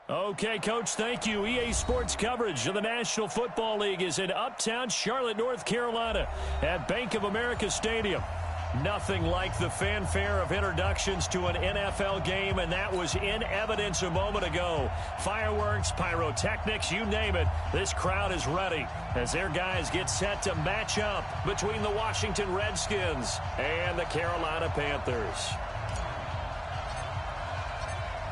Okay, Coach, thank you. EA Sports coverage of the National Football League is in uptown Charlotte, North Carolina at Bank of America Stadium. Nothing like the fanfare of introductions to an NFL game, and that was in evidence a moment ago. Fireworks, pyrotechnics, you name it. This crowd is ready as their guys get set to match up between the Washington Redskins and the Carolina Panthers.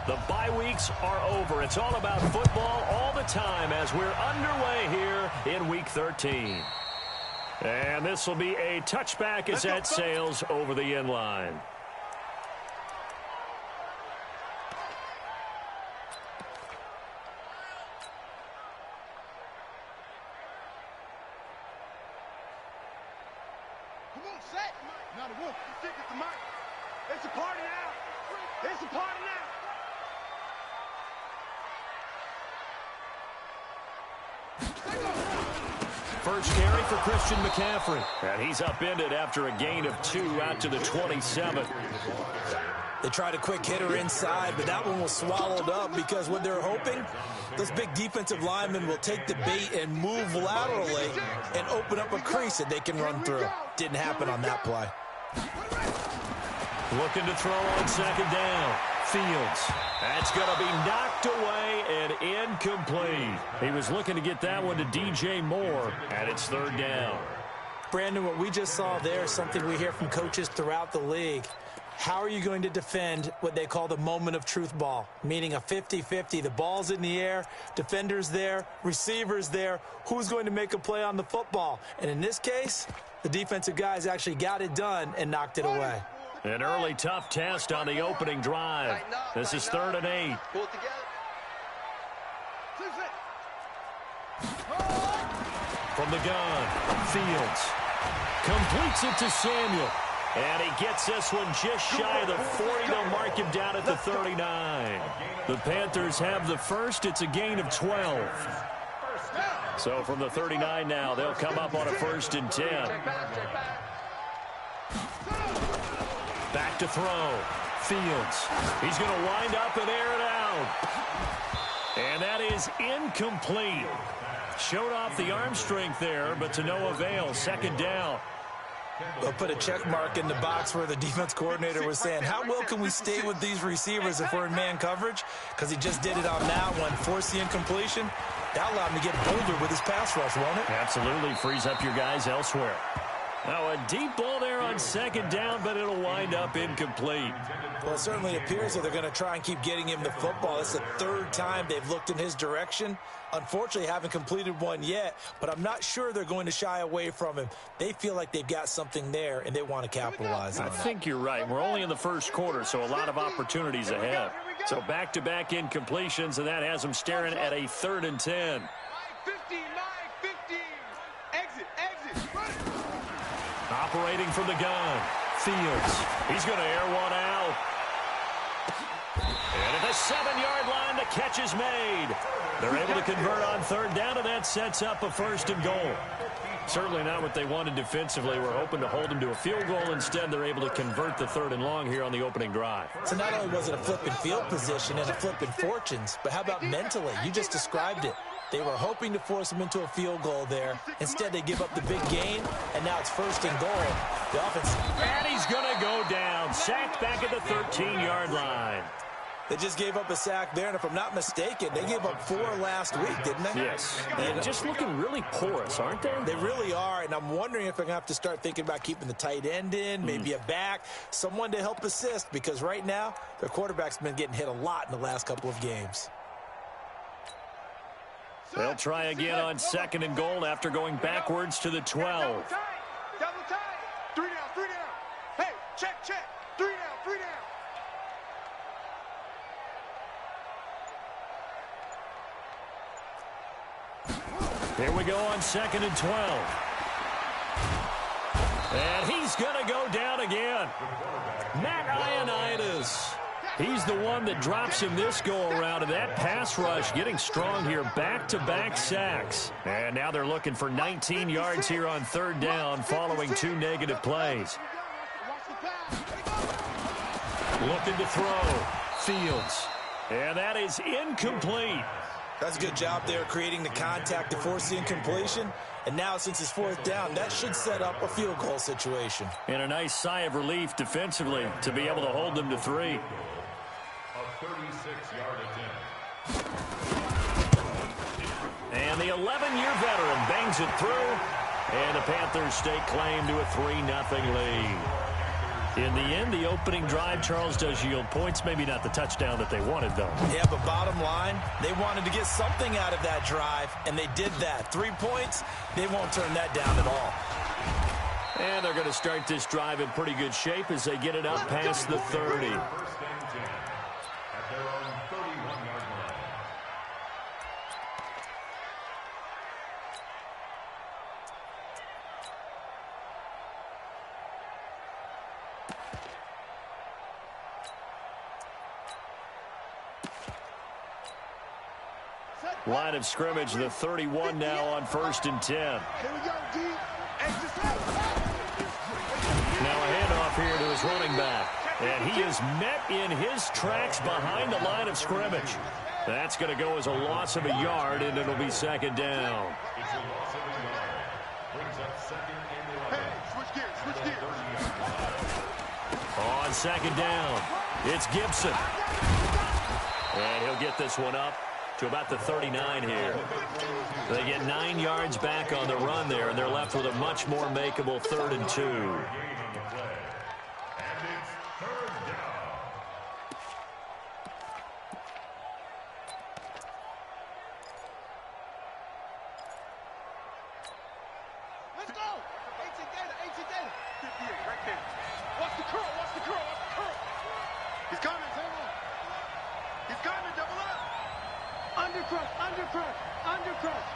The bye weeks are over. It's all about football all the time as we're underway here in Week 13. And this will be a touchback as that sails over the end line. Come on, set. Not a wolf. You think it's the mic. It's a party now. It's a party now. First carry for Christian McCaffrey. And he's upended after a gain of 2 out to the 27. They tried a quick hitter inside, but that one was swallowed up because what they're hoping, those big defensive linemen will take the bait and move laterally and open up a crease that they can run through. Didn't happen on that play. Looking to throw on second down. Fields. That's going to be knocked away and incomplete. He was looking to get that one to DJ Moore, and it's third down. Brandon, what we just saw there is something we hear from coaches throughout the league. How are you going to defend what they call the moment of truth ball, meaning a 50-50? The ball's in the air, defenders there, receivers there. Who's going to make a play on the football? And in this case, the defensive guys actually got it done and knocked it away. An early tough test on the opening drive. This is 3rd and 8. Pull it together. From the gun, Fields completes it to Samuel. And he gets this one just shy of the 40. They'll mark him down at the 39. The Panthers have the first. It's a gain of 12. So from the 39 now, they'll come up on a 1st and 10. Back to throw. Fields. He's going to wind up and air it out. And that is incomplete. Showed off the arm strength there, but to no avail. 2nd down. They'll put a check mark in the box where the defense coordinator was saying, how well can we stay with these receivers if we're in man coverage? Because he just did it on that one. Force the incompletion. That allowed him to get bolder with his pass rush, won't it? Absolutely. Frees up your guys elsewhere. Now a deep ball there on 2nd down, but it'll wind up incomplete. Well, it certainly appears that they're going to try and keep getting him the football. It's the 3rd time they've looked in his direction. Unfortunately, haven't completed one yet, but I'm not sure they're going to shy away from him. They feel like they've got something there, and they want to capitalize on it. I think you're right. We're only in the 1st quarter, so a lot of opportunities ahead. So back-to-back incompletions, and that has them staring at a 3rd and 10. 15. Exit. Operating from the gun. Fields. He's going to air one out. And at the 7-yard line, the catch is made. They're able to convert on 3rd down, and that sets up a 1st and goal. Certainly not what they wanted defensively. We're hoping to hold them to a field goal. Instead, they're able to convert the 3rd and long here on the opening drive. So not only was it a flipping field position and a flipping fortunes, but how about mentally? You just described it. They were hoping to force him into a field goal there. Instead, they give up the big gain, and now it's 1st and goal. The offense. And he's going to go down. Sacked back at the 13-yard line. They just gave up a sack there, and if I'm not mistaken, they gave up 4 last week, didn't they? Yes. And just looking really porous, aren't they? They really are, and I'm wondering if they're going to have to start thinking about keeping the tight end in, maybe a back, someone to help assist, because right now, their quarterback's been getting hit a lot in the last couple of games. They'll try again on 2nd and goal after going backwards to the 12. Double tight. 3 down. Hey, check. 3 down. Here we go on 2nd and 12. And he's going to go down again. Matt Ioannidis. He's the one that drops him this go-around, and that pass rush getting strong here. Back-to-back sacks. And now they're looking for 19 yards here on 3rd down following 2 negative plays. Looking to throw. Fields. And that is incomplete. That's a good job there creating the contact to force the incompletion. And now, since it's fourth down, that should set up a field goal situation. And a nice sigh of relief defensively to be able to hold them to 3. A 36-yard attempt. And the 11-year veteran bangs it through. And the Panthers stake claim to a 3-0 lead. In the end, the opening drive, Charles, does yield points. Maybe not the touchdown that they wanted, though. Yeah, but bottom line, they wanted to get something out of that drive, and they did that. 3 points, they won't turn that down at all. And they're going to start this drive in pretty good shape as they get it up past the 30. First and 10 at their own 31-yard line. Line of scrimmage, the 31 now on 1st and 10. Here we go, D. Now a handoff here to his running back. And he is met in his tracks behind the line of scrimmage. That's going to go as a loss of a yard, and it'll be 2nd down. It's a loss of a yard. Brings up 2nd and 11. Hey, switch gears, switch gears. On 2nd down, it's Gibson. And he'll get this one up to about the 39 here. They get 9 yards back on the run there, and they're left with a much more makeable 3rd and 2. And it's 3rd down. Let's go. 18 data, 58 right there. Watch the curl, watch the curl, watch the curl. He's coming, hold on. He's coming, double up. Undercrush, undercrush, undercrush.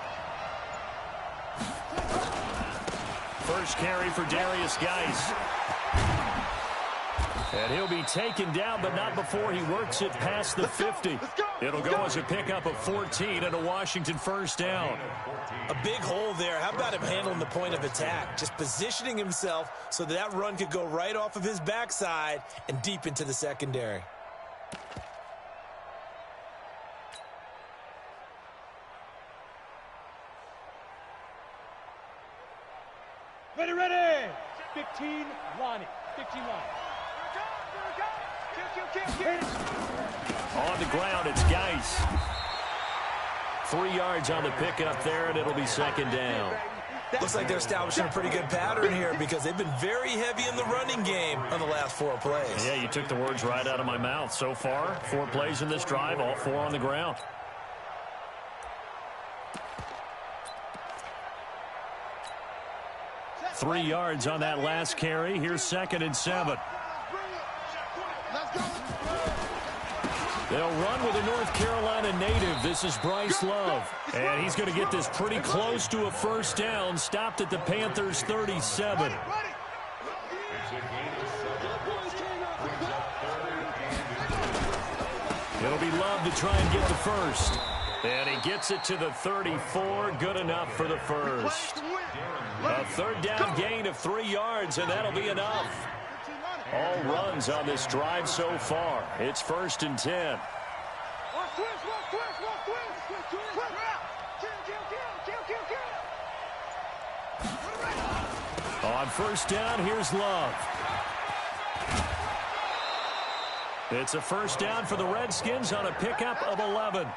First carry for Darius Geis. And he'll be taken down, but not before he works it past the 50. It'll go as a pickup of 14 and a Washington 1st down. A big hole there. How about him handling the point of attack? Just positioning himself so that run could go right off of his backside and deep into the secondary. Ready, ready. 15, Lonnie. 15, Lonnie. On the ground, it's Geis. 3 yards on the pickup there, and it'll be 2nd down. Looks like they're establishing a pretty good pattern here because they've been very heavy in the running game on the last 4 plays. Yeah, you took the words right out of my mouth. So far, 4 plays in this drive, all 4 on the ground. Three yards on that last carry. Here's 2nd and 7. They'll run with a North Carolina native. This is Bryce Love. And he's going to get this pretty close to a 1st down. Stopped at the Panthers' 37. It'll be Love to try and get the 1st. And he gets it to the 34. Good enough for the 1st. A 3rd down gain of 3 yards, and that'll be enough. All runs on this drive so far. It's 1st and 10. On 1st down, here's Love. It's a 1st down for the Redskins on a pickup of 11.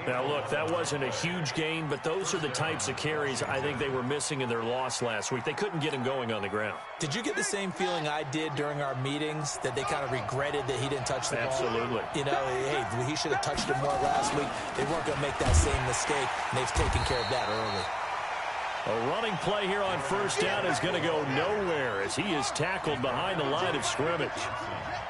Now, look, that wasn't a huge gain, but those are the types of carries I think they were missing in their loss last week. They couldn't get him going on the ground. Did you get the same feeling I did during our meetings, that they kind of regretted that he didn't touch the ball? Absolutely. You know, hey, he should have touched it more last week. They weren't going to make that same mistake, and they've taken care of that early. A running play here on 1st down is going to go nowhere as he is tackled behind the line of scrimmage.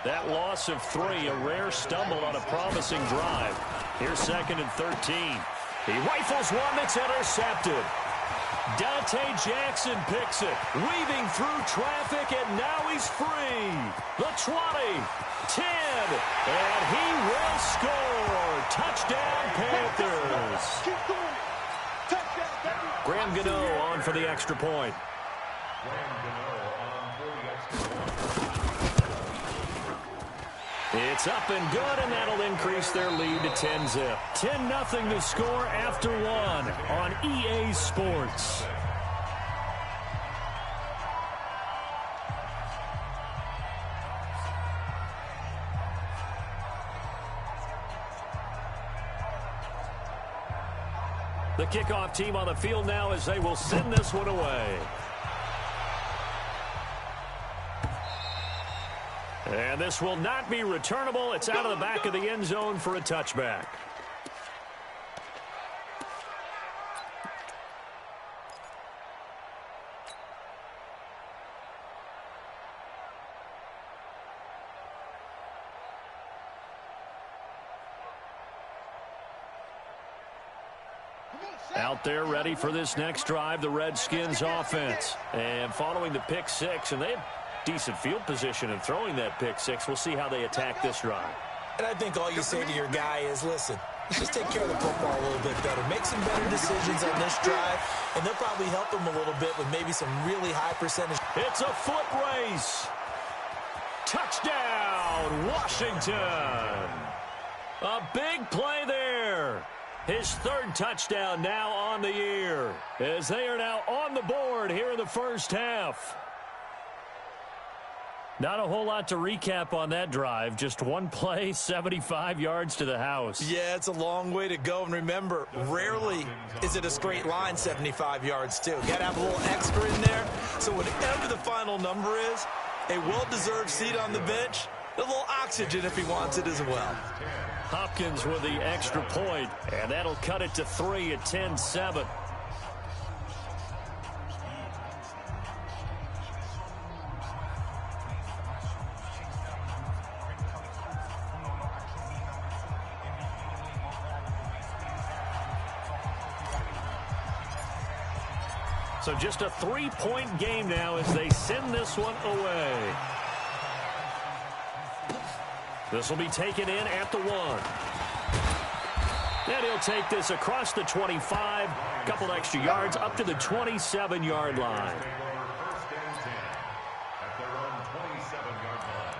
That loss of 3, a rare stumble on a promising drive. Here's 2nd and 13. He rifles one that's intercepted. Dante Jackson picks it, weaving through traffic, and now he's free. The 20, 10, and he will score. Touchdown, Panthers. Graham Gano on for the extra point. It's up and good, and that'll increase their lead to 10-zip. 10-0 the score after one on EA Sports. The kickoff team on the field now as they will send this one away. And this will not be returnable. It's out of the back of the end zone for a touchback. Out there ready for this next drive, the Redskins offense. And following the pick six, and they have decent field position in throwing that pick six. We'll see how they attack this drive. And I think all you say to your guy is, listen, let's just take care of the football a little bit better. Make some better decisions on this drive, and they'll probably help him a little bit with maybe some really high percentage. It's a foot race. Touchdown, Washington. A big play there. His third touchdown now on the year, as they are now on the board here in the first half. Not a whole lot to recap on that drive. Just one play, 75 yards to the house. Yeah, it's a long way to go. And remember, rarely is it a straight line 75 yards, too. Got to have a little extra in there. So whatever the final number is, a well-deserved seat on the bench, a little oxygen if he wants it as well. Hopkins with the extra point, and that'll cut it to 3 at 10-7. So just a 3-point game now as they send this one away. This will be taken in at the 1. And he'll take this across the 25, a couple extra yards up to the 27-yard line. First and 10 at their own 27-yard line.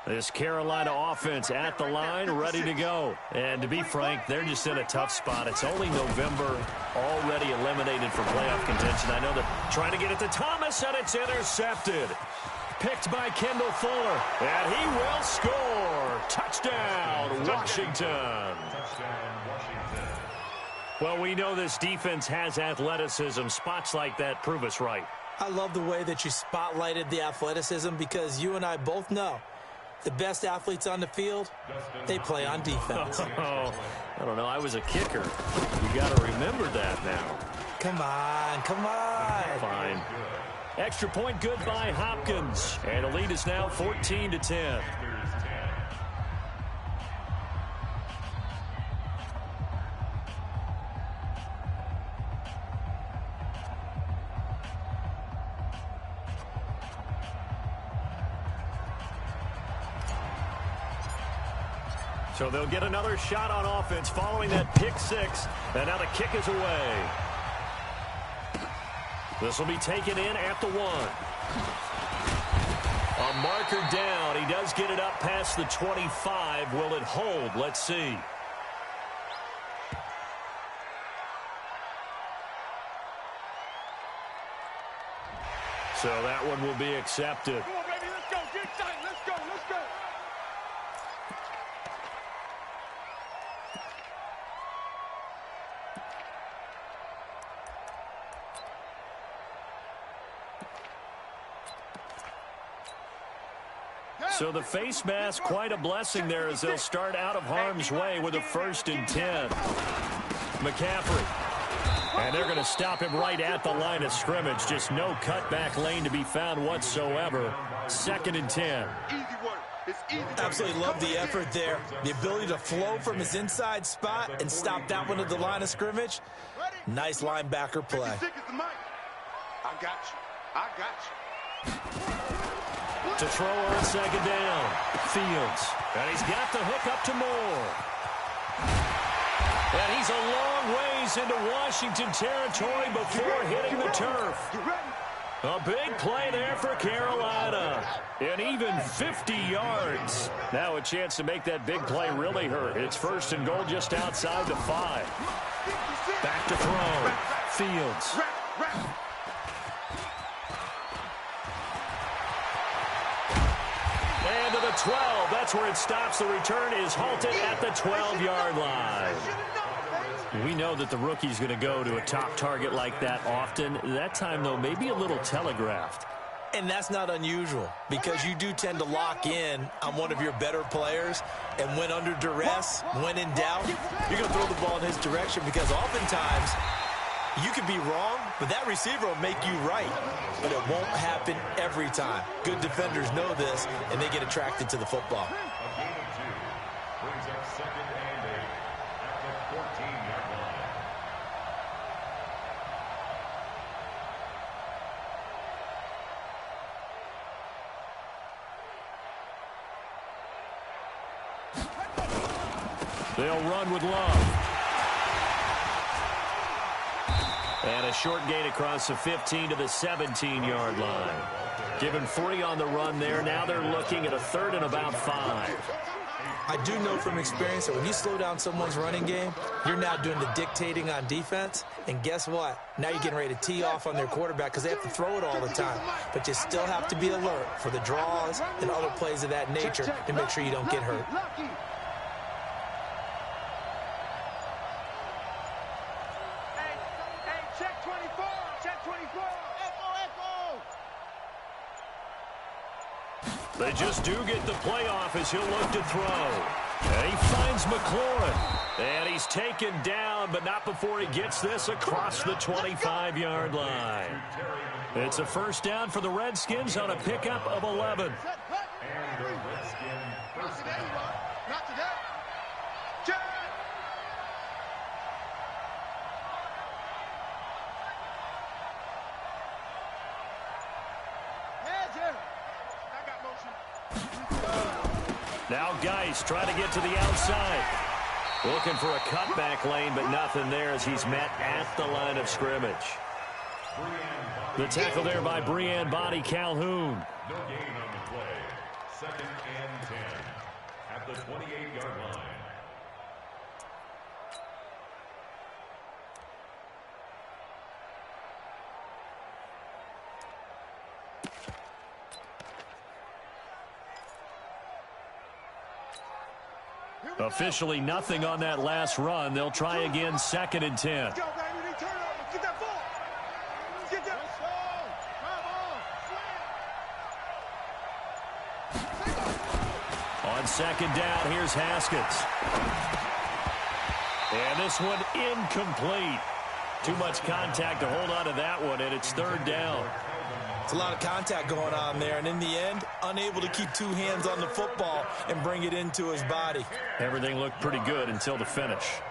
This Carolina offense at the line, ready to go. And to be frank, they're just in a tough spot. It's only November, already eliminated from playoff contention. I know they're trying to get it to Thomas, and it's intercepted. Picked by Kendall Fuller, and he will score. Touchdown, Washington. Well, we know this defense has athleticism. Spots like that prove us right. I love the way that you spotlighted the athleticism, because you and I both know the best athletes on the field, they play on defense. Oh, I don't know. I was a kicker. You got to remember that now. Come on, come on. Fine. Extra point good by Hopkins. And the lead is now 14-10. So they'll get another shot on offense following that pick six. And now the kick is away. This will be taken in at the 1. A marker down. He does get it up past the 25. Will it hold? Let's see. So that one will be accepted. Come on, baby, let's go. Get tight. Let's go. Let's go. So the face mask, quite a blessing there as they'll start out of harm's way with a 1st and 10. McCaffrey. And they're going to stop him right at the line of scrimmage. Just no cutback lane to be found whatsoever. 2nd and 10. Easy work. It's easy. Absolutely love the effort there. The ability to flow from his inside spot and stop that one at the line of scrimmage. Nice linebacker play. 56 is the mic. I got you. I got you. To throw on second down. Fields. And he's got the hook up to Moore. And he's a long ways into Washington territory before hitting the turf. A big play there for Carolina. And even 50 yards. Now a chance to make that big play really hurt. It's first and goal just outside the 5. Back to throw. Fields. And to the 12. That's where it stops. The return is halted at the 12-yard line. We know that the rookie's going to go to a top target like that often. That time, though, maybe a little telegraphed. And that's not unusual because you do tend to lock in on one of your better players, and when under duress, when in doubt, you're going to throw the ball in his direction because oftentimes you could be wrong, but that receiver will make you right. But it won't happen every time. Good defenders know this, and they get attracted to the football. A gain of 2 brings up second and 8 at the 14-yard line. They'll run with Love. And a short gain across the 15 to the 17-yard line. Given 3 on the run there. Now they're looking at a 3rd and about 5. I do know from experience that when you slow down someone's running game, you're now doing the dictating on defense. And guess what? Now you're getting ready to tee off on their quarterback because they have to throw it all the time. But you still have to be alert for the draws and other plays of that nature to make sure you don't get hurt. They just do get the playoff as he'll look to throw. And he finds McLaurin. And he's taken down, but not before he gets this across the 25-yard line. It's a first down for the Redskins on a pickup of 11. And the Redskin first down. Not today. Now Geis trying to get to the outside. Looking for a cutback lane, but nothing there as he's met at the line of scrimmage. The tackle there by Breanne Bonnie Calhoun. No gain on the play. Second and 10 at the 28-yard line. Officially nothing on that last run. They'll try again, 2nd and 10. Let's go, baby. Turn over. Get that ball. Get that. Come on. On 2nd down, here's Haskins. And this one incomplete. Too much contact to hold on to that one, and it's 3rd down. It's a lot of contact going on there, and in the end, unable to keep 2 hands on the football and bring it into his body. Everything looked pretty good until the finish.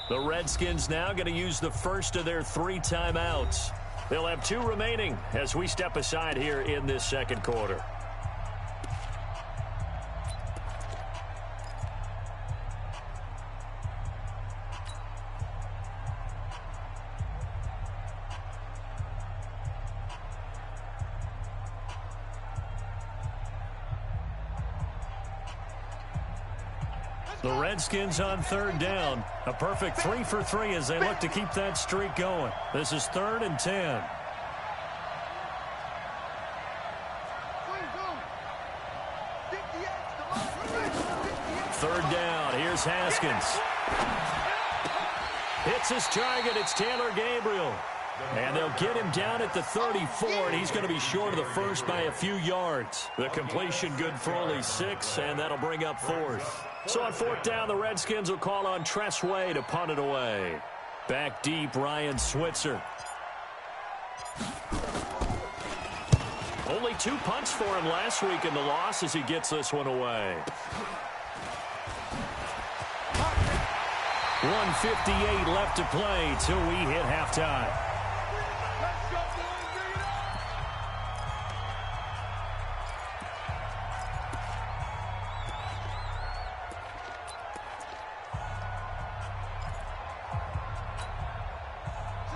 The Redskins now going to use the first of their 3 timeouts. They'll have 2 remaining as we step aside here in this second quarter. The Redskins on 3rd down. A perfect 3 for 3 as they look to keep that streak going. This is 3rd and 10. Third down. Here's Haskins. Hits his target. It's Taylor Gabriel. And they'll get him down at the 34, and he's going to be short of the first by a few yards. The completion good for only 6, and that'll bring up 4th. So on 4th down, the Redskins will call on Tress Way to punt it away. Back deep, Ryan Switzer. Only 2 punts for him last week in the loss as he gets this one away. 1:58 left to play till we hit halftime.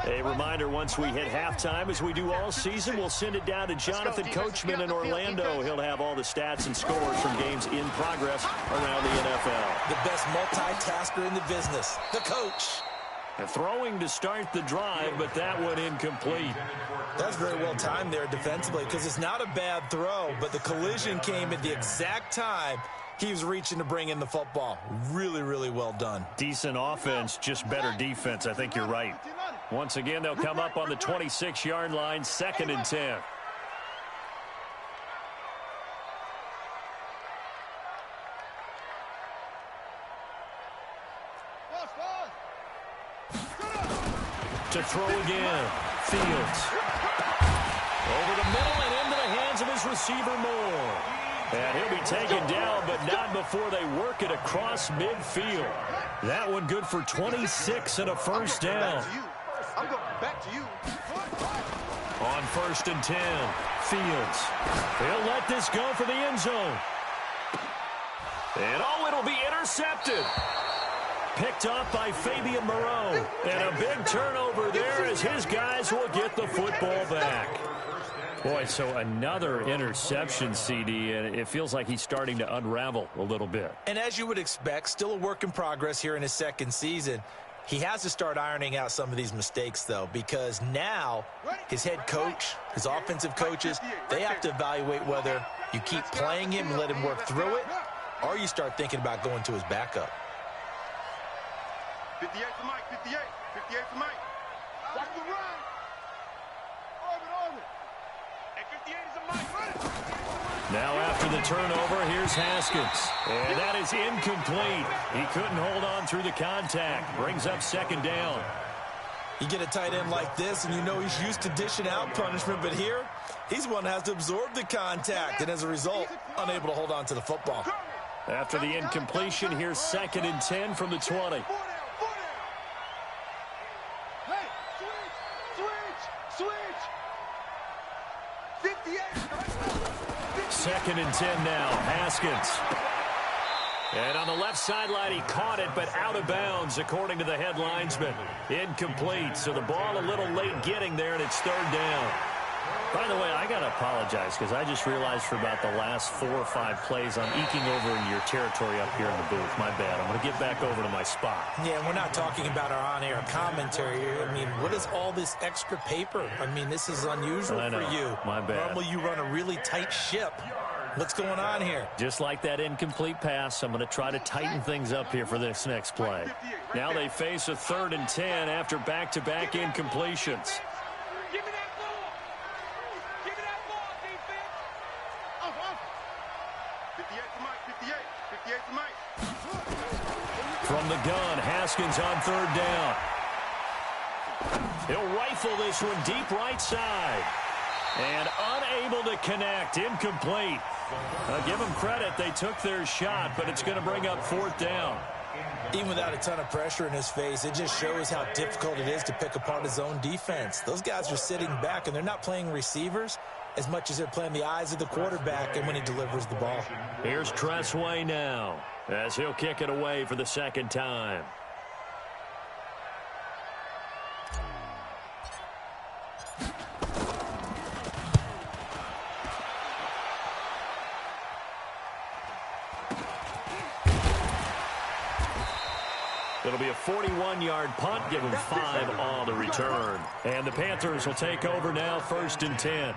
A reminder, once we hit halftime, as we do all season, we'll send it down to Jonathan Coachman in Orlando. He'll have all the stats and scores from games in progress around the NFL. The best multitasker in the business, the coach. Throwing to start the drive, but that one incomplete. That's very well timed there defensively because it's not a bad throw, but the collision came at the exact time he was reaching to bring in the football. Really, really well done. Decent offense, just better defense. I think you're right. Once again, they'll come up on the 26-yard line, 2nd and 10. To throw again, Fields. Over the middle and into the hands of his receiver Moore. And he'll be taken down, but not before they work it across midfield. That one good for 26 and a first down. I'm going back to you. On 1st and 10, Fields. He'll let this go for the end zone. And it'll be intercepted. Picked up by Fabian Moreau. And a big turnover there as his guys will get the football back. Boy, so another interception, CD, and it feels like he's starting to unravel a little bit. And as you would expect, still a work in progress here in his 2nd season. He has to start ironing out some of these mistakes, though, because now his head coach, his offensive coaches, they have to evaluate whether you keep playing him and let him work through it, or you start thinking about going to his backup. 58 for Mike, 58. 58 for Mike. Watch the run. Orbit. And 58 is a Mike. Run it. Now after the turnover, here's Haskins. And that is incomplete. He couldn't hold on through the contact. Brings up 2nd down. You get a tight end like this, and you know he's used to dishing out punishment, but here, he's one that has to absorb the contact, and as a result, unable to hold on to the football. After the incompletion, here's 2nd and 10 from the 20. Hey, switch. 58. 2nd and 10 now, Haskins. And on the left sideline, he caught it, but out of bounds, according to the head linesman. Incomplete, so the ball a little late getting there, and it's 3rd down. By the way, I got to apologize because I just realized for about the last 4 or 5 plays, I'm eking over in your territory up here in the booth. My bad. I'm going to get back over to my spot. Yeah, we're not talking about our on-air commentary here. I mean, what is all this extra paper? I mean, this is unusual for you. My bad. Normally you run a really tight ship. What's going on here? Just like that incomplete pass, I'm going to try to tighten things up here for this next play. Now they face a 3rd and 10 after back-to-back incompletions. Give me that ball. Give me that ball, defense. Off. 58 for Mike, 58. 58 for Mike. From the gun, Haskins on 3rd down. He'll rifle this one deep right side. And unable to connect, incomplete. Give them credit, they took their shot, but it's going to bring up 4th down. Even without a ton of pressure in his face, it just shows how difficult it is to pick apart his own defense. Those guys are sitting back, and they're not playing receivers as much as they're playing the eyes of the quarterback and when he delivers the ball. Here's Tressway now, as he'll kick it away for the 2nd time. It'll be a 41-yard punt, give them 5 on the return. And the Panthers will take over now, 1st and 10.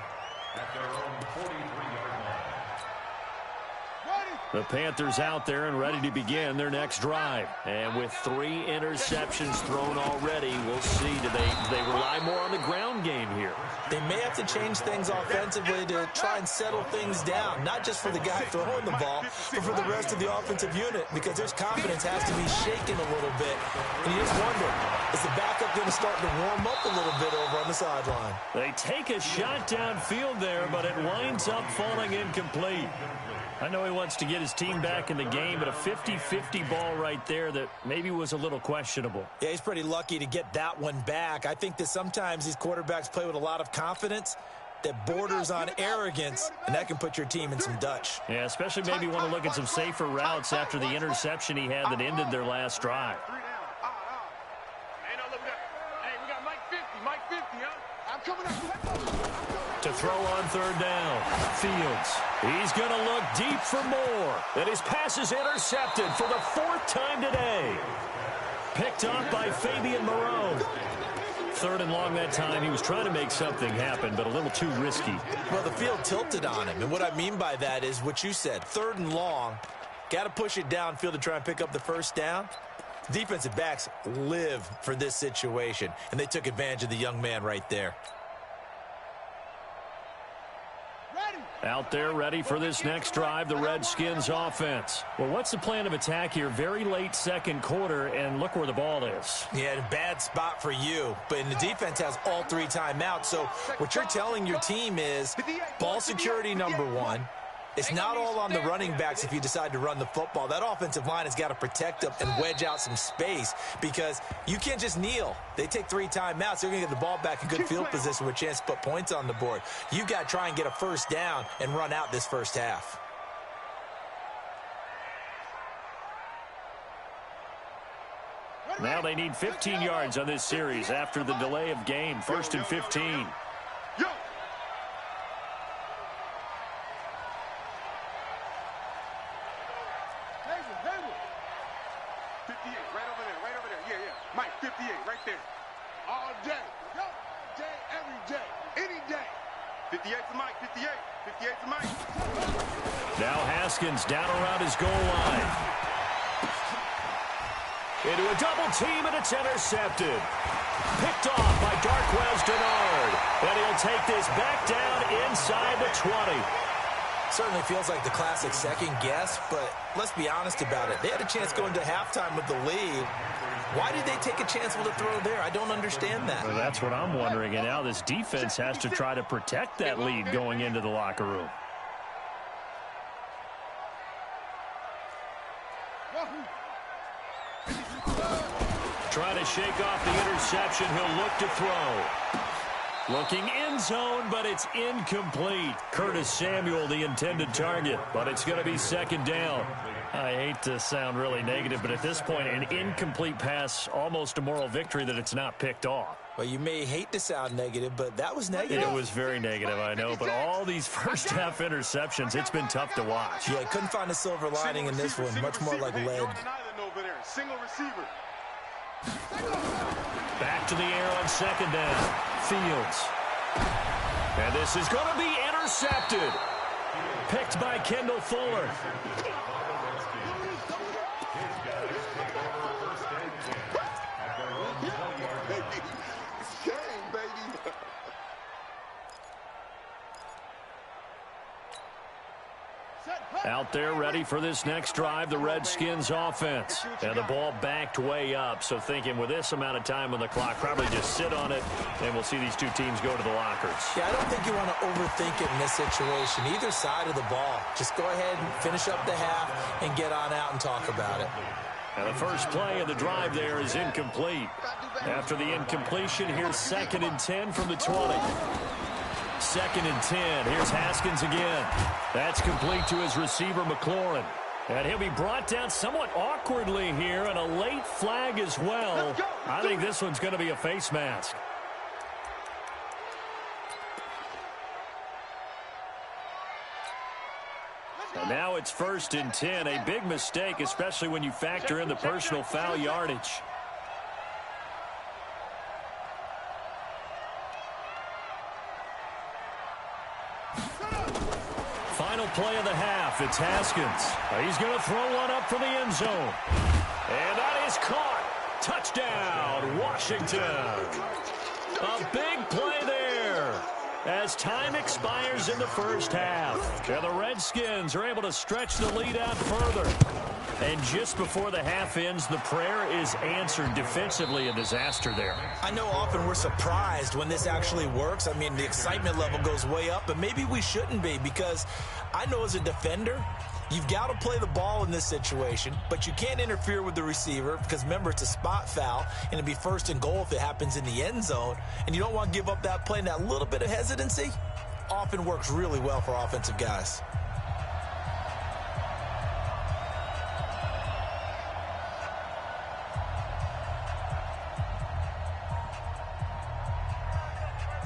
The Panthers out there and ready to begin their next drive. And with 3 interceptions thrown already, we'll see. Do they rely more on the ground game here? They may have to change things offensively to try and settle things down, not just for the guy throwing the ball, but for the rest of the offensive unit, because their confidence has to be shaken a little bit. And you just wonder, Is the backup going to start to warm up a little bit over on the sideline? They take a shot downfield there, but it winds up falling incomplete. I know he wants to get his team back in the game, but a 50-50 ball right there that maybe was a little questionable. Yeah, he's pretty lucky to get that one back. I think that sometimes these quarterbacks play with a lot of confidence that borders on arrogance, and that can put your team in some Dutch. Yeah, especially maybe want to look at some safer routes after the interception he had that ended their last drive. To throw on third down, Fields. He's going to look deep for more. And his pass is intercepted for the 4th time today. Picked off by Fabian Moreau. 3rd and long that time. He was trying to make something happen, but a little too risky. Well, the field tilted on him. And what I mean by that is what you said. 3rd and long. Got to push it downfield to try and pick up the first down. Defensive backs live for this situation, and they took advantage of the young man right there. Out there ready for this next drive, the Redskins offense. Well, what's the plan of attack here? Very late second quarter, and look where the ball is. Yeah, a bad spot for you, but the defense has all 3 timeouts. So what you're telling your team is ball security number 1. It's not all on the running backs if you decide to run the football. That offensive line has got to protect them and wedge out some space because you can't just kneel. They take 3 timeouts. They're going to get the ball back in good field position with a chance to put points on the board. You got to try and get a first down and run out this first half. Now they need 15 yards on this series after the delay of game. 1st and 15. Mike, 58, right there. All day. Yo, day, every day, any day. 58 to Mike, 58. 58 to Mike. Now Haskins down around his goal line. Into a double team, and it's intercepted. Picked off by Darquez Denard. And he'll take this back down inside the 20. Certainly feels like the classic second guess, but let's be honest about it. They had a chance going to halftime with the lead. Why did they take a chance with a throw there? I don't understand that. Well, that's what I'm wondering. And now this defense has to try to protect that lead going into the locker room. Trying to shake off the interception. He'll look to throw. Looking end zone, but it's incomplete. Curtis Samuel, the intended target, but it's going to be 2nd down. I hate to sound really negative, but at this point, an incomplete pass, almost a moral victory that it's not picked off. Well, you may hate to sound negative, but that was negative. It was very negative, I know, but all these first half interceptions, it's been tough to watch. Yeah, couldn't find a silver lining in this one. Much more like lead. Single receiver. Back to the air on 2nd down. Fields. And this is going to be intercepted. Picked by Kendall Fuller. Out there ready for this next drive, the Redskins offense. And the ball backed way up, so thinking with this amount of time on the clock, probably just sit on it, and we'll see these 2 teams go to the lockers. Yeah, I don't think you want to overthink it in this situation. Either side of the ball. Just go ahead and finish up the half and get on out and talk about it. And the first play of the drive there is incomplete. After the incompletion, here's 2nd and 10 from the 20. 2nd and 10. Here's Haskins again. That's complete to his receiver, McLaurin. And he'll be brought down somewhat awkwardly here, and a late flag as well. I think this one's going to be a face mask. And now it's 1st and 10. A big mistake, especially when you factor in the personal foul yardage. Final play of the half. It's Haskins. He's going to throw one up for the end zone. And that is caught. Touchdown, Washington. A big play there. as time expires in the first half. And the Redskins are able to stretch the lead out further. And just before the half ends, the prayer is answered defensively. A disaster there. I know often we're surprised when this actually works. I mean, the excitement level goes way up, but maybe we shouldn't be, because I know as a defender, you've got to play the ball in this situation, but you can't interfere with the receiver because, remember, it's a spot foul, and it'd be first and goal if it happens in the end zone, and you don't want to give up that play, and that little bit of hesitancy often works really well for offensive guys.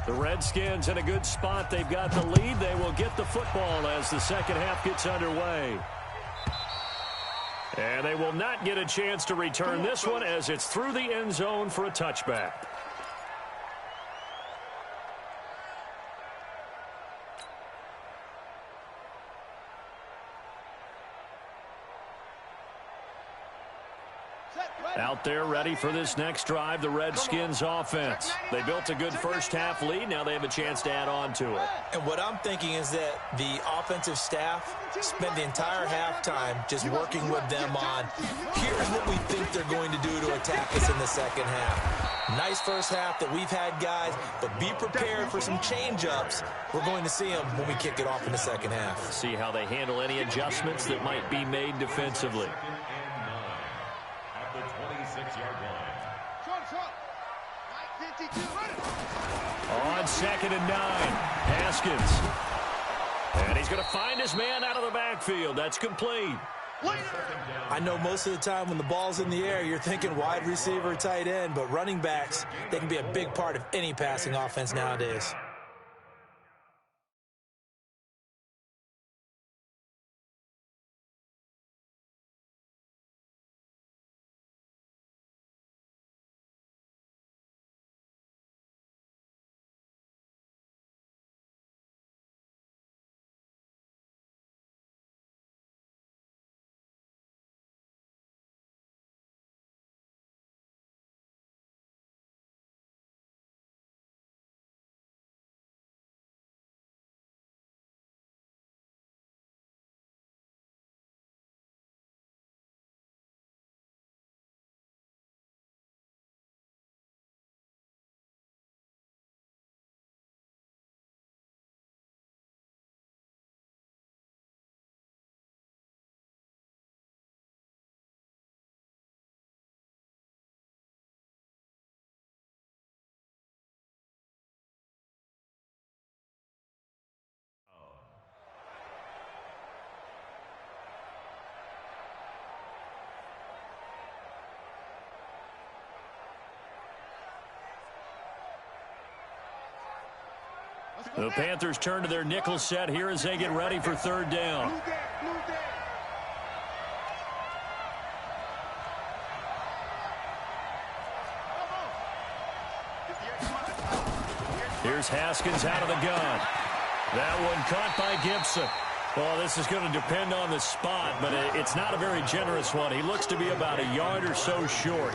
The Redskins in a good spot. They've got the lead. They will get the football as the second half gets underway. And they will not get a chance to return this one as it's through the end zone for a touchback. Out there ready for this next drive, the Redskins offense. They built a good first half lead. Now they have a chance to add on to it. And what I'm thinking is that the offensive staff spent the entire halftime just working with them on, here's what we think they're going to do to attack us in the second half. Nice first half that we've had, guys, but be prepared for some change-ups. We're going to see them when we kick it off in the second half. See how they handle any adjustments that might be made defensively. On 2nd and 9, Haskins. And he's going to find his man out of the backfield. That's complete. I know most of the time when the ball's in the air, you're thinking wide receiver, tight end, but running backs, they can be a big part of any passing offense nowadays. The Panthers turn to their nickel set here as they get ready for third down. Here's Haskins out of the gun. That one caught by Gibson. Well, this is going to depend on the spot, but it's not a very generous one. He looks to be about a yard or so short.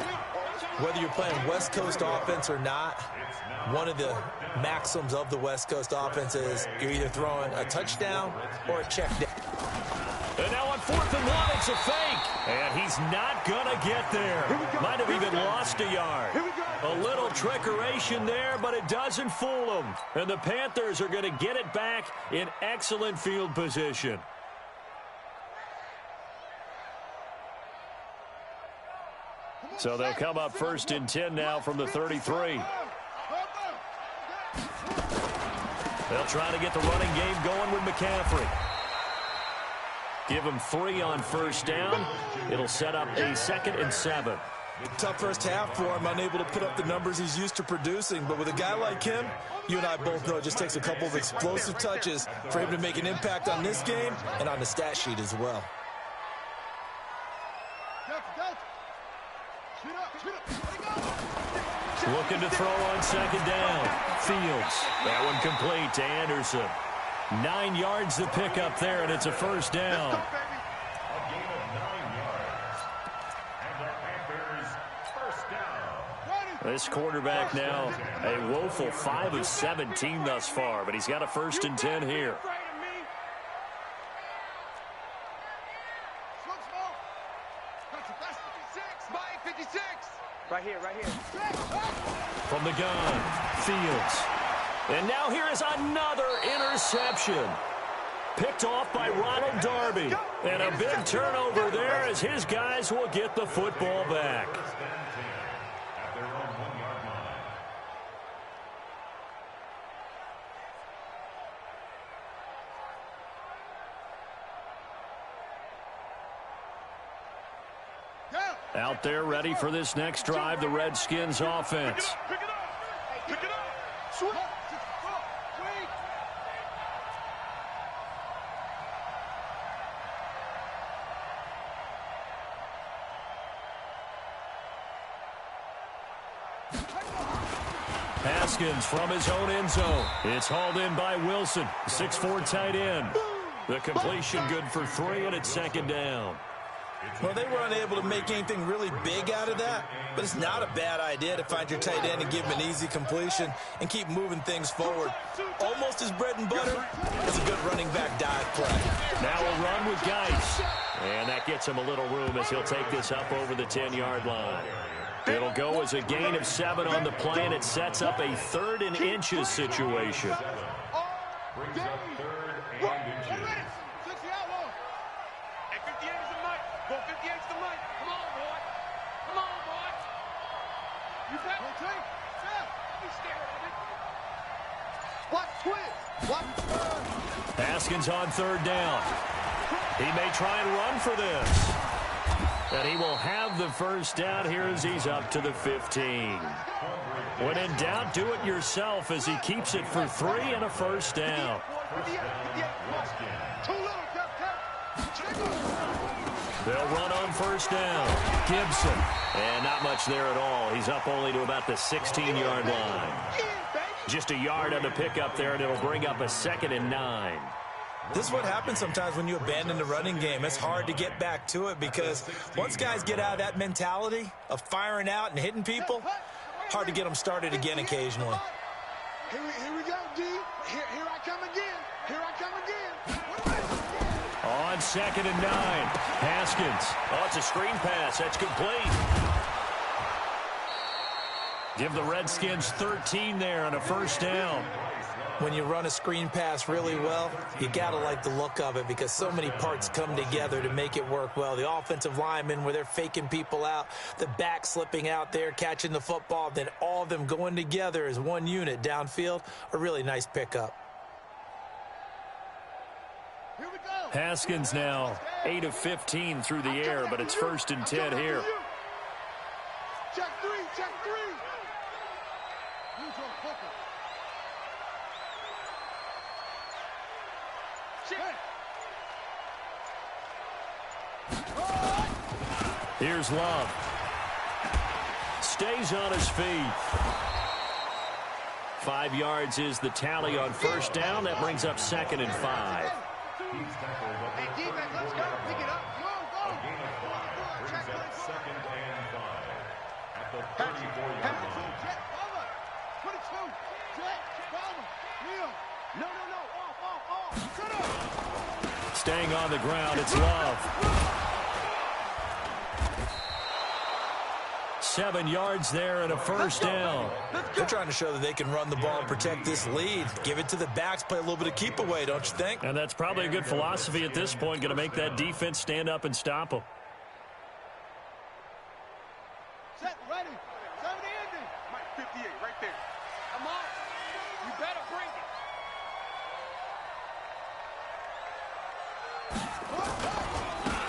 Whether you're playing West Coast offense or not, one of the maxims of the West Coast offense is you're either throwing a touchdown or a check down. And now on 4th and 1, it's a fake. And he's not going to get there. Might have even lost a yard. A little trickeration there, but it doesn't fool him. And the Panthers are going to get it back in excellent field position. So they'll come up 1st and 10 now from the 33. They'll try to get the running game going with McCaffrey. Give him 3 on 1st down. It'll set up a 2nd and 7. Tough first half for him, unable to put up the numbers he's used to producing. But with a guy like him, you and I both know it just takes a couple of explosive touches for him to make an impact on this game and on the stat sheet as well. Looking to throw on 2nd down. Fields. That one complete to Anderson. 9 yards to pick up there, and it's a 1st down. A gain of 9 yards. And the Panthers first down. This quarterback now a woeful 5 of 17 thus far, but he's got a 1st and 10 here. Right here, right here. From the gun, Fields. And now here is another interception. Picked off by Ronald Darby. And a big turnover there as his guys will get the football back. At their own 1-yard line. Out there ready for this next drive, the Redskins offense. Pick it up. Pick it up. Swing. Haskins from his own end zone. It's hauled in by Wilson, 6'4" tight end. The completion good for 3, and it's 2nd down. Well, they were unable to make anything really big out of that, but it's not a bad idea to find your tight end and give him an easy completion and keep moving things forward. Almost his bread and butter is a good running back dive play. Now a run with Geis. And that gets him a little room as he'll take this up over the 10-yard line. It'll go as a gain of 7 on the play, and it sets up a 3rd and inches situation. Brings up 3rd and inches. 58 is the mic. Go 58 is the mic. Come on, boy. Come on, boy. You got it. Be scared of it. What twist? What turn? Haskins on 3rd down. He may try and run for this. And he will have the 1st down here as he's up to the 15. When in doubt, do it yourself as he keeps it for 3 and a 1st down. Too little, Captain. They'll run on 1st down. Gibson. And not much there at all. He's up only to about the 16-yard line. Just a yard on the pickup there, and it'll bring up a 2nd and 9. This is what happens sometimes when you abandon the running game. It's hard to get back to it because once guys get out of that mentality of firing out and hitting people, hard to get them started again occasionally. Here we go, D. Here I come again. Here I come again. On 2nd and 9. Haskins. Oh, it's a screen pass. That's complete. Give the Redskins 13 there on a 1st down. When you run a screen pass really well, you got to like the look of it because so many parts come together to make it work well. The offensive linemen, where they're faking people out, the back slipping out there, catching the football, then all of them going together as one unit downfield, a really nice pickup. Here we go. Haskins now 8 of 15 through the air, but it's 1st and 10 here. Check 3, check 3. Neutral hooker. Here's Love. Stays on his feet. 5 yards is the tally on 1st down. That brings up 2nd and 5. He's tackled up Hey, defense, let's go. Pick it up. Go, go. a gain of 5. Brings up 2nd and 5. At the 34-yard line. Jet, over. 22. Jet, over. Neil. No. Off. Cut up. Staying on the ground, it's Love. 7 yards there and a 1st down. They're trying to show that they can run the ball and protect this lead. Give it to the backs, play a little bit of keep away, don't you think? And that's probably a good philosophy at this point, going to make that defense stand up and stop them. Set, ready. 70 ending. Mike, 58, right there. Come on. You better bring it.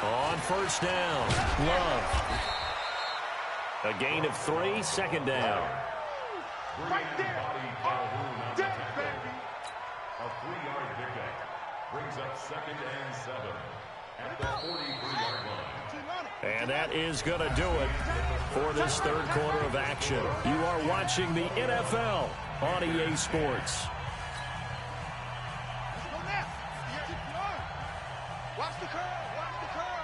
On 1st down, Love. A gain of 3, 2nd down. Right there. Oh, dead, baby. A 3-yard pickup. Brings up 2nd and 7. At the 43-yard line. And that is going to do it for this 3rd quarter of action. You are watching the NFL on EA Sports. Let's go now. Watch the curl. Watch the curl.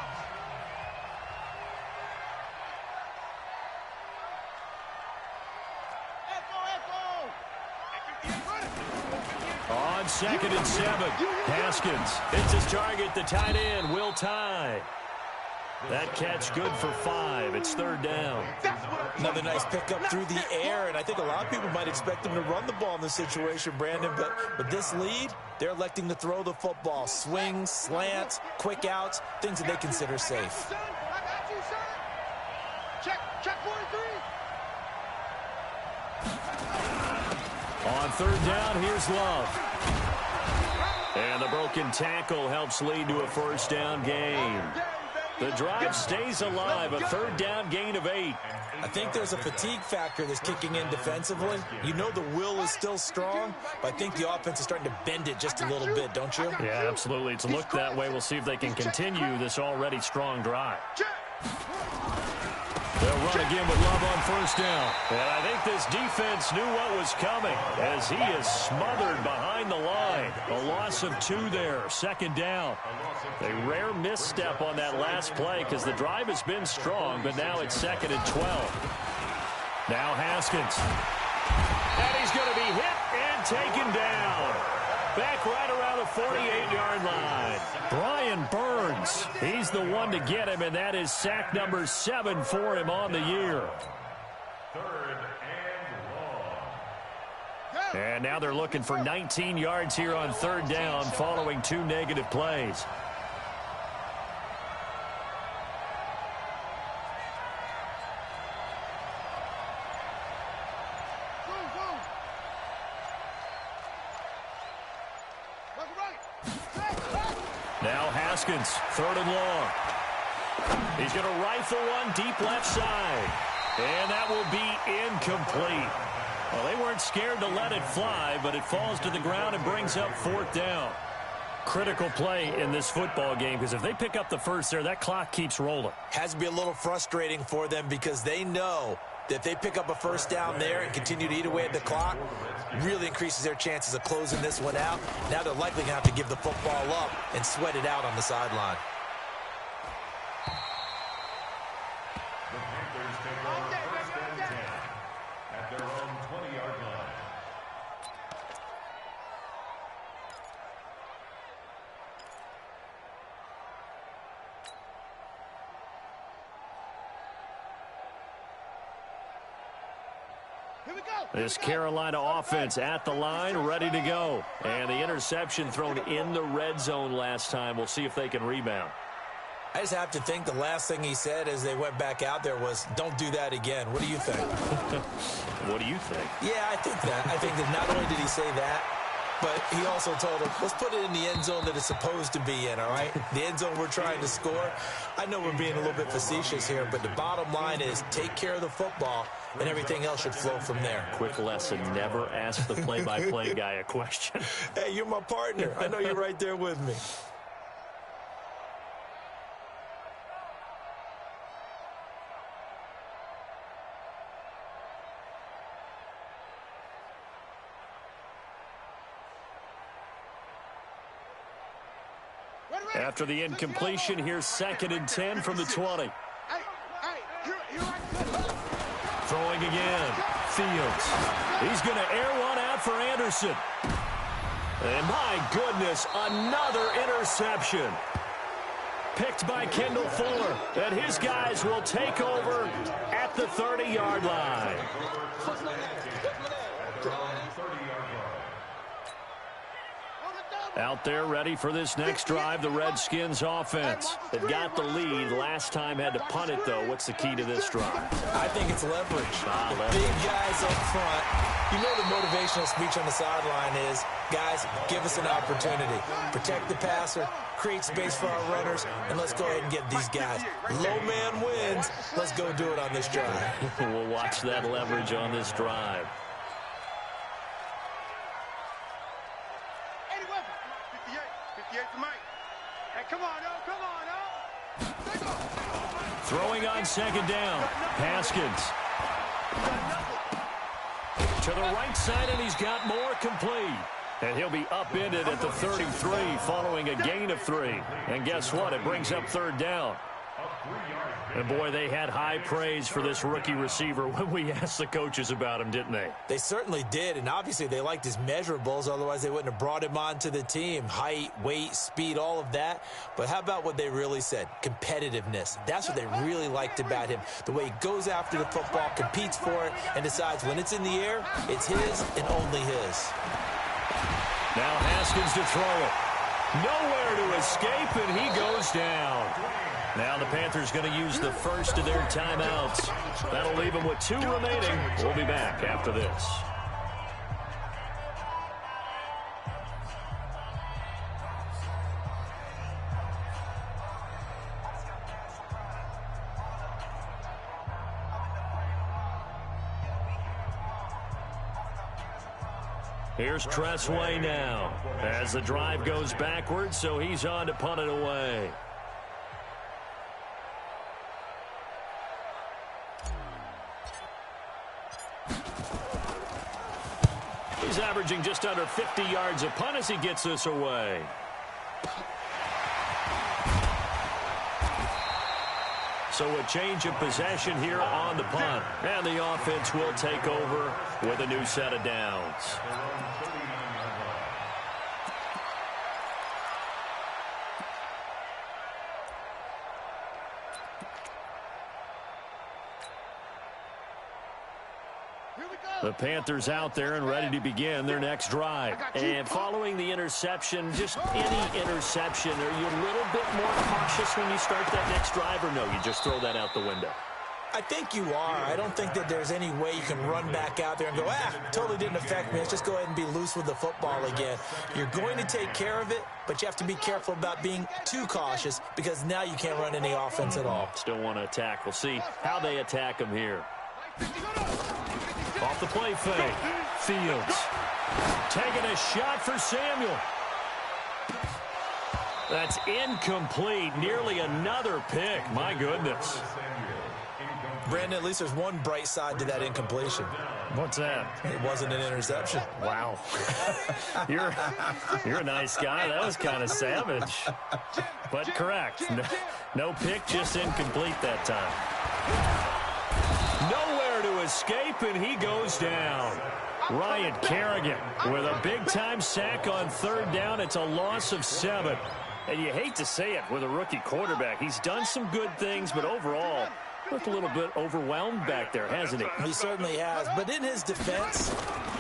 on 2nd and 7. Haskins hits his target, the tight end, Will Tye. That catch good for 5. It's 3rd down. Another nice pickup through the air, and I think a lot of people might expect him to run the ball in this situation, Brandon, but with this lead, they're electing to throw the football. Swings, slants, quick outs, things that they consider safe. Check 43. On 3rd down, here's Love. And the broken tackle helps lead to a 1st down gain. The drive stays alive, a 3rd down gain of 8. I think there's a fatigue factor that's kicking in defensively. You know the will is still strong, but I think the offense is starting to bend it just a little bit, don't you? Yeah, absolutely. It's looked that way. We'll see if they can continue this already strong drive. They'll run again with Love on 1st down. And I think this defense knew what was coming as he is smothered behind the line. A loss of 2 there, 2nd down. A rare misstep on that last play because the drive has been strong, but now it's 2nd and 12. Now Haskins. And he's going to be hit and taken down. Back right around the 48-yard line. Brian Burns, he's the one to get him, and that is sack number 7 for him on the year. 3rd and long. And now they're looking for 19 yards here on 3rd down following 2 negative plays. Now Haskins, 3rd and long. He's going to rifle one deep left side. And that will be incomplete. Well, they weren't scared to let it fly, but it falls to the ground and brings up 4th down. Critical play in this football game because if they pick up the 1st there, that clock keeps rolling. Has to be a little frustrating for them because they know that if they pick up a 1st down there and continue to eat away at the clock, really increases their chances of closing this one out. Now they're likely going to have to give the football up and sweat it out on the sideline. The Panthers take over 1st and 10 at their own 20-yard line. This Carolina offense at the line, ready to go. And the interception thrown in the red zone last time. We'll see if they can rebound. I just have to think the last thing he said as they went back out there was, don't do that again. What do you think? What do you think? Yeah, I think that. I think that not only did he say that, but he also told him, let's put it in the end zone that it's supposed to be in, all right? The end zone we're trying to score. I know we're being a little bit facetious here, but the bottom line is take care of the football, and everything else should flow from there. Quick lesson, never ask the play-by-play guy a question. Hey, you're my partner. I know you're right there with me. After the incompletion, here's 2nd and 10 from the 20. Throwing again. Fields. He's going to air one out for Anderson. And my goodness, another interception. Picked by Kendall Fuller. And his guys will take over at the 30-yard line. Out there ready for this next drive, the Redskins offense. They've got the lead. Last time had to punt it, though. What's the key to this drive? I think it's leverage. The big guys up front. You know the motivational speech on the sideline is, guys, give us an opportunity. Protect the passer, create space for our runners, and let's go ahead and get these guys. Low man wins. Let's go do it on this drive. We'll watch that leverage on this drive. Throwing on 2nd down. Haskins. To the right side, and he's got more complete. And he'll be upended at the 33 following a gain of 3. And guess what? It brings up 3rd down. And, boy, they had high praise for this rookie receiver when we asked the coaches about him, didn't they? They certainly did, and obviously they liked his measurables. Otherwise, they wouldn't have brought him onto the team. Height, weight, speed, all of that. But how about what they really said? Competitiveness. That's what they really liked about him. The way he goes after the football, competes for it, and decides when it's in the air, it's his and only his. Now Haskins to throw it. Nowhere to escape, and he goes down. Now the Panthers going to use the first of their timeouts. That'll leave them with 2 remaining. We'll be back after this. Here's Tressway now as the drive goes backwards, so he's on to punt it away. He's averaging just under 50 yards a punt as he gets this away. So a change of possession here on the punt. And the offense will take over with a new set of downs. The Panthers out there and ready to begin their next drive. And following the interception, just any interception, are you a little bit more cautious when you start that next drive, or no, you just throw that out the window? I think you are. I don't think that there's any way you can run back out there and go, totally didn't affect me. Let's just go ahead and be loose with the football again. You're going to take care of it, but you have to be careful about being too cautious because now you can't run any offense at all. Still want to attack. We'll see how they attack them here. Off the play fake. Fields taking a shot for Samuel. That's incomplete. Nearly another pick. My goodness. Brandon, at least there's one bright side to that incompletion. What's that? It wasn't an interception. Wow. You're a nice guy. That was kind of savage. But correct. No pick, just incomplete that time. Nowhere to escape, and he goes down. Ryan Kerrigan with a big-time sack on 3rd down. It's a loss of 7. And you hate to say it with a rookie quarterback. He's done some good things, but overall, looked a little bit overwhelmed back there, hasn't he? He certainly has. But in his defense,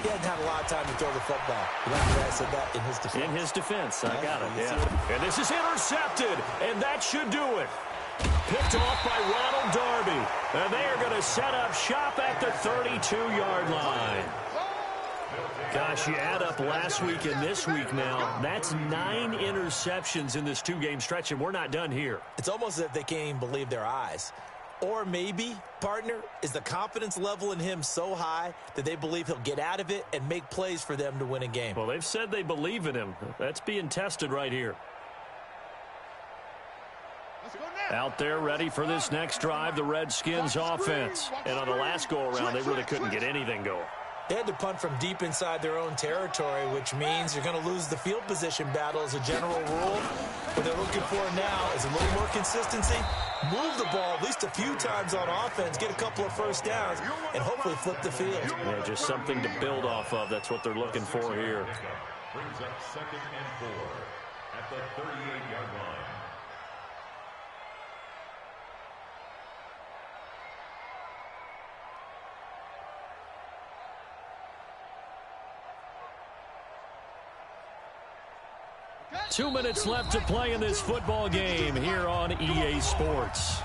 he hadn't had a lot of time to throw the football. I said that in his defense. In his defense, I got it, yeah. And this is intercepted, and that should do it. Picked off by Ronald Darby. And they are going to set up shop at the 32-yard line. Gosh, you add up last week and this week now, that's 9 interceptions in this 2-game stretch, and we're not done here. It's almost as if they can't even believe their eyes. Or maybe, partner, is the confidence level in him so high that they believe he'll get out of it and make plays for them to win a game. Well, they've said they believe in him. That's being tested right here. Out there ready for this next drive, the Redskins offense. And on the last go-around, they really couldn't get anything going. They had to punt from deep inside their own territory, which means you're going to lose the field position battle as a general rule. What they're looking for now is a little more consistency, move the ball at least a few times on offense, get a couple of first downs, and hopefully flip the field. Yeah, just something to build off of. That's what they're looking for here. Brings up 2nd and 4 at the 38-yard line. Two minutes left to play in this football game here on EA Sports.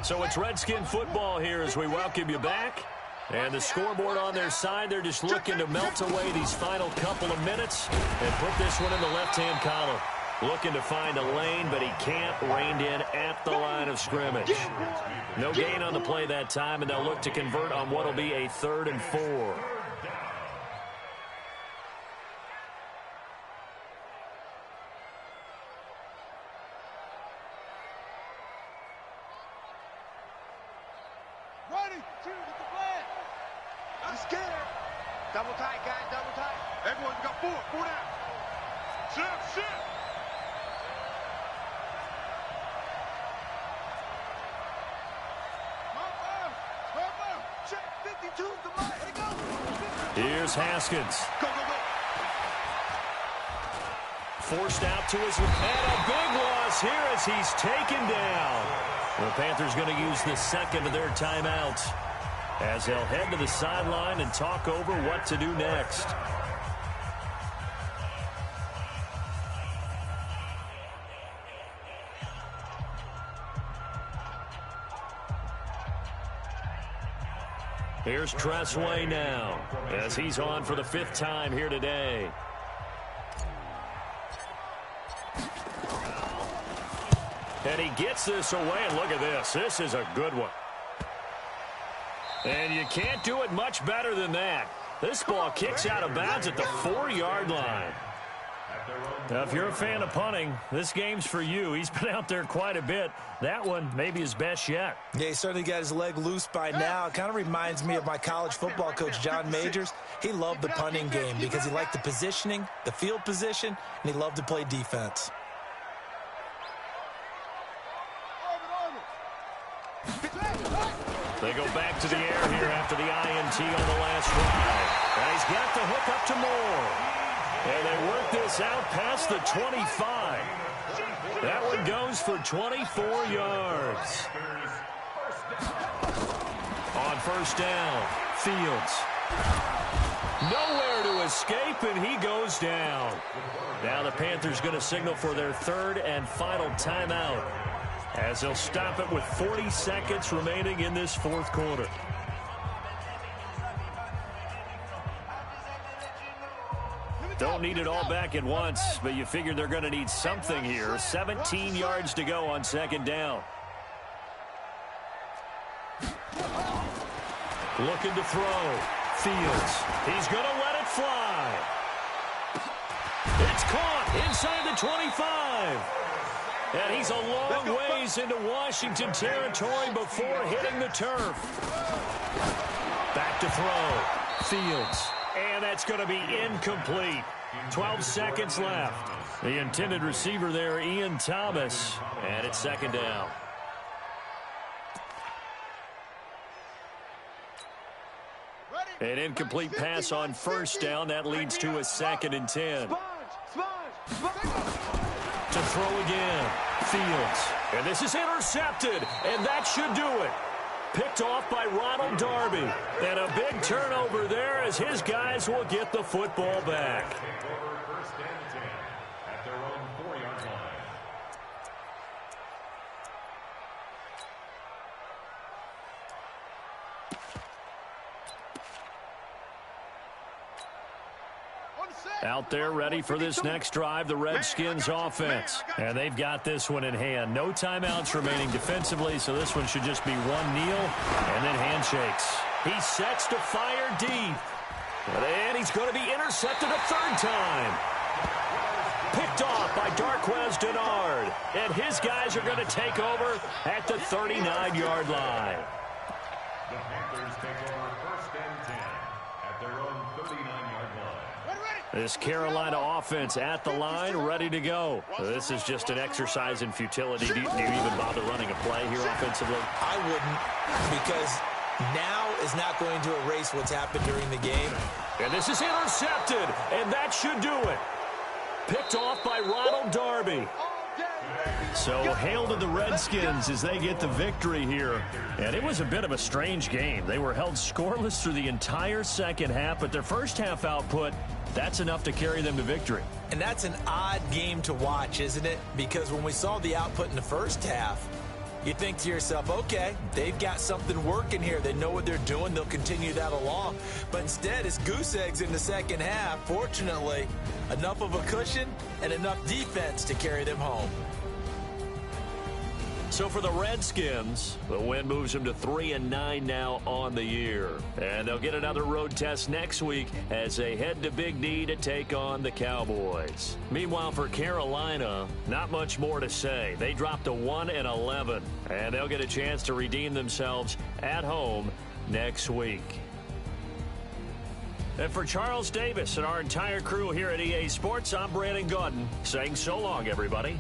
So it's Redskin football here as we welcome you back. And the scoreboard on their side, they're just looking to melt away these final couple of minutes and put this one in the left-hand column. Looking to find a lane, but he can't. Reined in at the line of scrimmage. No gain on the play that time, and they'll look to convert on what will be a 3rd and 4. Ready, two, get the flag. I'm scared. Double tight, guys, double tight. Everyone's got 4 down. Shift. Check 52, come on, here we go. Here's Haskins. Go. Forced out to his, and a big loss here as he's taken down. The Panthers going to use the second of their timeouts as they'll head to the sideline and talk over what to do next. Here's Tressway now as he's on for the 5th time here today. And he gets this away, and look at this. This is a good one. And you can't do it much better than that. This ball kicks out of bounds at the 4-yard line. Now, if you're a fan of punting, this game's for you. He's been out there quite a bit. That one maybe his best yet. Yeah, he certainly got his leg loose by now. It kind of reminds me of my college football coach, John Majors. He loved the punting game because he liked the positioning, the field position, and he loved to play defense. They go back to the air here after the INT on the last drive. And he's got the hook up to Moore. And they work this out past the 25. That one goes for 24 yards. On 1st down, Fields. Nowhere to escape, and he goes down. Now the Panthers going to signal for their 3rd and final timeout, as they'll stop it with 40 seconds remaining in this 4th quarter. Don't need it all back at once, but you figure they're going to need something here. 17 yards to go on 2nd down. Looking to throw. Fields. He's going to let it fly. It's caught inside the 25. And he's a long ways into Washington territory before hitting the turf. Back to throw. Fields. And that's going to be incomplete. 12 seconds left. The intended receiver there, Ian Thomas. And it's 2nd down. An incomplete pass on 1st down. That leads to a 2nd and 10. To throw again. Fields. And this is intercepted. And that should do it. Picked off by Ronald Darby. And a big turnover there as his guys will get the football back. Out there ready for this next drive, the Redskins offense. And they've got this one in hand. No timeouts remaining defensively, so this one should just be one kneel and then handshakes. He sets to fire deep. And he's going to be intercepted a 3rd time. Picked off by Darquez Denard. And his guys are going to take over at the 39-yard line. The Panthers take over 1st and 10 at their own 39-yard line. This Carolina offense at the line, ready to go. This is just an exercise in futility. Do you even bother running a play here offensively? I wouldn't, because now is not going to erase what's happened during the game. And this is intercepted, and that should do it. Picked off by Ronald Darby. So hail to the Redskins as they get the victory here. And it was a bit of a strange game. They were held scoreless through the entire second half, but their first half output, that's enough to carry them to victory. And that's an odd game to watch, isn't it? Because when we saw the output in the first half, You think to yourself, okay, they've got something working here. They know what they're doing. They'll continue that along. But instead, it's goose eggs in the second half. Fortunately, enough of a cushion and enough defense to carry them home. So for the Redskins, the win moves them to 3-9 now on the year. And they'll get another road test next week as they head to Big D to take on the Cowboys. Meanwhile, for Carolina, not much more to say. They dropped to 1-11, and they'll get a chance to redeem themselves at home next week. And for Charles Davis and our entire crew here at EA Sports, I'm Brandon Gaudin saying so long, everybody.